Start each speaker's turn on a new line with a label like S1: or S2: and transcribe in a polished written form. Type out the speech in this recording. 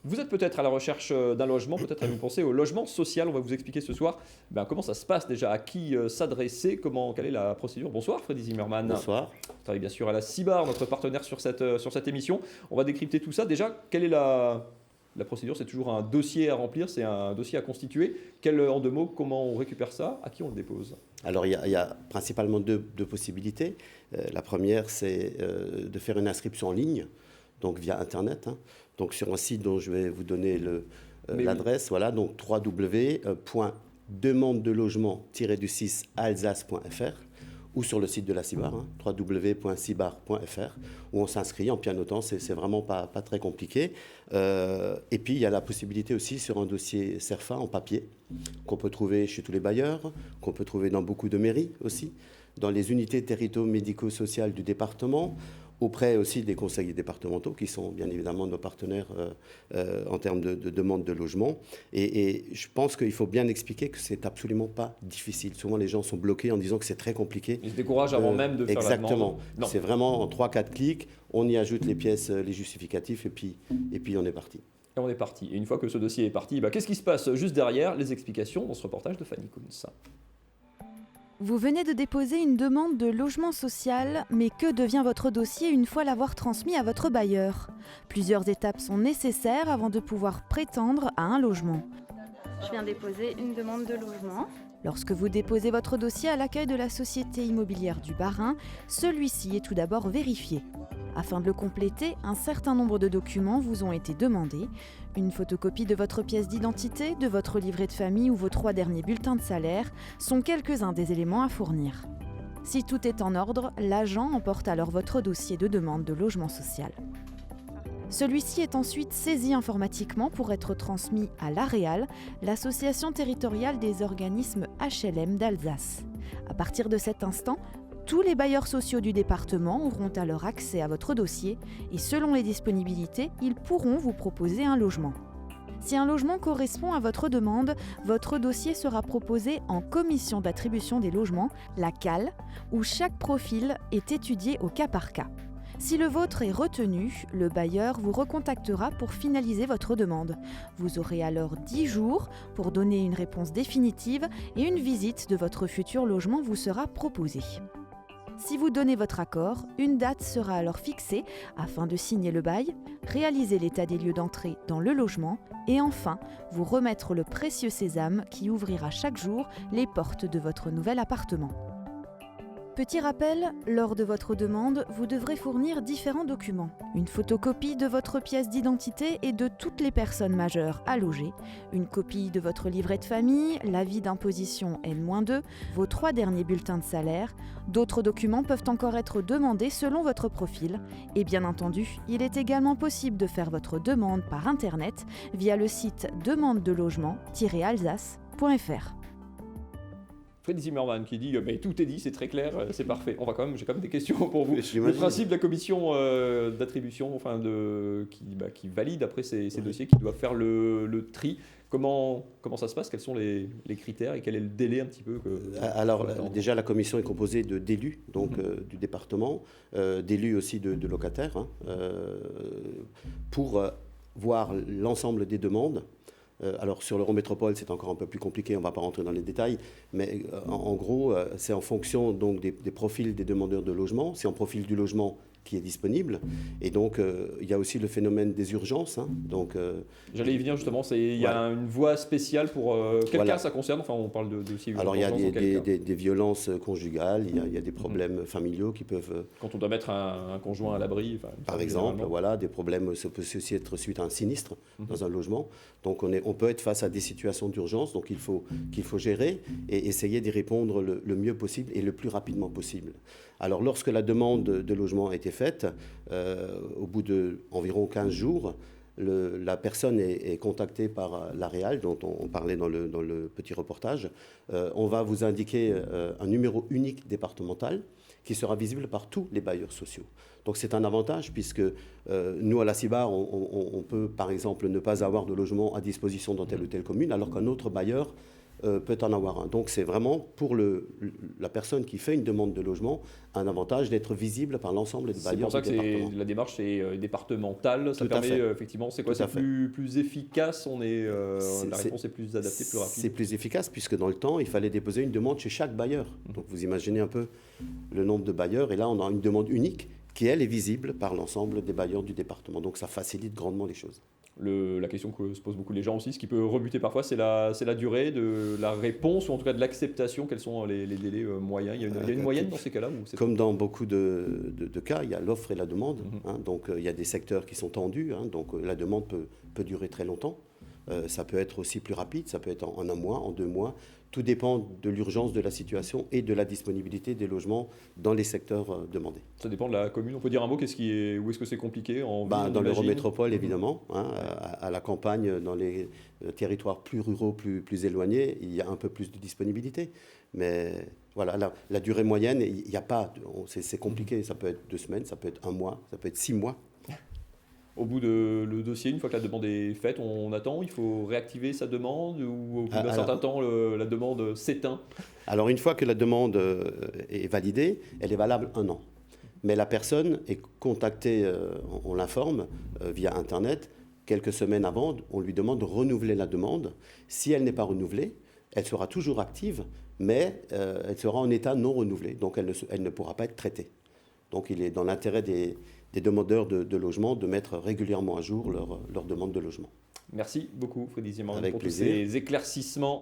S1: Vous êtes peut-être à la recherche d'un logement, peut-être vous pensez au logement social. On va vous expliquer ce soir comment ça se passe déjà, à qui s'adresser, quelle est la procédure. Bonsoir Freddy Zimmermann.
S2: Bonsoir.
S1: Vous travaillez bien sûr à la CIBAR, notre partenaire sur cette émission. On va décrypter tout ça. Déjà, quelle est la procédure? C'est toujours un dossier à remplir, c'est un dossier à constituer. En 2 mots, comment on récupère ça? À qui on le dépose?
S2: Alors, il y a principalement deux possibilités. La première, c'est de faire une inscription en ligne, donc via Internet. Donc, sur un site dont je vais vous donner l'adresse, voilà, donc www.demandedelogement-alsace.fr ou sur le site de la CIBAR, www.cibar.fr, où on s'inscrit en pianotant, c'est vraiment pas très compliqué. Et puis, il y a la possibilité aussi sur un dossier CERFA en papier, qu'on peut trouver chez tous les bailleurs, qu'on peut trouver dans beaucoup de mairies aussi, dans les unités territoriaux-médico-sociales du département, auprès aussi des conseillers départementaux, qui sont bien évidemment nos partenaires en termes de demande de logement. Et je pense qu'il faut bien expliquer que c'est absolument pas difficile. Souvent, les gens sont bloqués en disant que c'est très compliqué.
S1: Ils se découragent avant même de faire la demande.
S2: Exactement. C'est vraiment en 3-4 clics, on y ajoute les pièces, les justificatifs, et puis on est parti.
S1: Et on est parti. Et une fois que ce dossier est parti, qu'est-ce qui se passe juste derrière? Les explications dans ce reportage de Fanny Kunz.
S3: Vous venez de déposer une demande de logement social, mais que devient votre dossier une fois l'avoir transmis à votre bailleur? Plusieurs étapes sont nécessaires avant de pouvoir prétendre à un logement.
S4: Je viens déposer une demande de logement.
S3: Lorsque vous déposez votre dossier à l'accueil de la société immobilière du Bas-Rhin, celui-ci est tout d'abord vérifié. Afin de le compléter, un certain nombre de documents vous ont été demandés. Une photocopie de votre pièce d'identité, de votre livret de famille ou vos 3 derniers bulletins de salaire sont quelques-uns des éléments à fournir. Si tout est en ordre, l'agent emporte alors votre dossier de demande de logement social. Celui-ci est ensuite saisi informatiquement pour être transmis à l'AREAL, l'association territoriale des organismes HLM d'Alsace. À partir de cet instant, tous les bailleurs sociaux du département auront alors accès à votre dossier et selon les disponibilités, ils pourront vous proposer un logement. Si un logement correspond à votre demande, votre dossier sera proposé en commission d'attribution des logements, la CAL, où chaque profil est étudié au cas par cas. Si le vôtre est retenu, le bailleur vous recontactera pour finaliser votre demande. Vous aurez alors 10 jours pour donner une réponse définitive et une visite de votre futur logement vous sera proposée. Si vous donnez votre accord, une date sera alors fixée afin de signer le bail, réaliser l'état des lieux d'entrée dans le logement et enfin vous remettre le précieux sésame qui ouvrira chaque jour les portes de votre nouvel appartement. Petit rappel, lors de votre demande, vous devrez fournir différents documents. Une photocopie de votre pièce d'identité et de toutes les personnes majeures à loger, une copie de votre livret de famille, l'avis d'imposition N-2, vos 3 derniers bulletins de salaire. D'autres documents peuvent encore être demandés selon votre profil. Et bien entendu, il est également possible de faire votre demande par Internet via le site demandedelogement-alsace.fr.
S1: Freddy Zimmermann qui dit mais tout est dit, c'est très clair, c'est parfait. J'ai quand même des questions pour vous.
S2: J'imagine.
S1: Le principe de la commission d'attribution, qui valide après ces dossiers, qui doit faire le tri. Comment ça se passe? Quels sont les critères et quel est le délai un petit peu
S2: Alors déjà la commission est composée d'élus du département, d'élus aussi de locataires, pour voir l'ensemble des demandes. Alors sur l'Eurométropole, c'est encore un peu plus compliqué, on ne va pas rentrer dans les détails, mais en gros, c'est en fonction donc, des profils des demandeurs de logement, c'est en profil du logement qui est disponible. Et donc, il y a aussi le phénomène des urgences.
S1: J'allais y venir justement, il y a une voie spéciale pour... quel cas ça concerne? Enfin, on parle de dossiers.
S2: Alors, il y a des violences conjugales, il y a des problèmes familiaux qui peuvent...
S1: Quand on doit mettre un conjoint à l'abri.
S2: Par exemple, voilà, des problèmes, ça peut aussi être suite à un sinistre dans un logement. Donc, on peut être face à des situations d'urgence, donc il faut gérer et essayer d'y répondre le mieux possible et le plus rapidement possible. Alors, lorsque la demande de logement a été faite, au bout d'environ 15 jours, la personne est contactée par l'AREAL, dont on parlait dans le petit reportage. On va vous indiquer un numéro unique départemental qui sera visible par tous les bailleurs sociaux. Donc c'est un avantage puisque nous, à la CIBAR, on peut par exemple ne pas avoir de logement à disposition dans telle ou telle commune, alors qu'un autre bailleur peut en avoir un. Donc c'est vraiment pour la personne qui fait une demande de logement un avantage d'être visible par l'ensemble des
S1: C'est
S2: bailleurs
S1: pour ça
S2: du
S1: que
S2: département.
S1: la démarche est départementale. Ça
S2: Tout à
S1: permet
S2: fait.
S1: effectivement, c'est quoi?
S2: Tout à
S1: C'est plus efficace, la réponse est plus adaptée, plus rapide.
S2: C'est plus efficace puisque dans le temps, il fallait déposer une demande chez chaque bailleur. Donc vous imaginez un peu le nombre de bailleurs. Et là, on a une demande unique qui, elle, est visible par l'ensemble des bailleurs du département. Donc ça facilite grandement les choses.
S1: La question que se posent beaucoup les gens aussi, ce qui peut rebuter parfois, c'est la durée de la réponse, ou en tout cas de l'acceptation. Quels sont les délais moyens? Il y a une moyenne dans ces cas-là?
S2: Comme dans beaucoup de cas, il y a l'offre et la demande. Donc il y a des secteurs qui sont tendus. Donc la demande peut durer très longtemps. Ça peut être aussi plus rapide, ça peut être en 1 mois, en 2 mois. Tout dépend de l'urgence de la situation et de la disponibilité des logements dans les secteurs demandés.
S1: Ça dépend de la commune. On peut dire un mot, où est-ce que c'est compliqué en ville,
S2: dans l'Eurométropole, évidemment. À la campagne, dans les territoires plus ruraux, plus éloignés, il y a un peu plus de disponibilité. Mais voilà, la durée moyenne, il n'y a pas. C'est compliqué. Ça peut être 2 semaines, ça peut être 1 mois, ça peut être 6 mois.
S1: Au bout de le dossier, une fois que la demande est faite, on attend, il faut réactiver sa demande, ou au bout d'un certain temps, la demande s'éteint?
S2: Alors une fois que la demande est validée, elle est valable 1 an. Mais la personne est contactée, on l'informe via Internet, quelques semaines avant, on lui demande de renouveler la demande. Si elle n'est pas renouvelée, elle sera toujours active, mais elle sera en état non renouvelé, donc elle ne pourra pas être traitée. Donc il est dans l'intérêt des demandeurs de logement de mettre régulièrement à jour leur demande de logement.
S1: Merci beaucoup, Freddy Zimmermann,
S2: Avec
S1: pour
S2: plaisir.
S1: tous ces éclaircissements.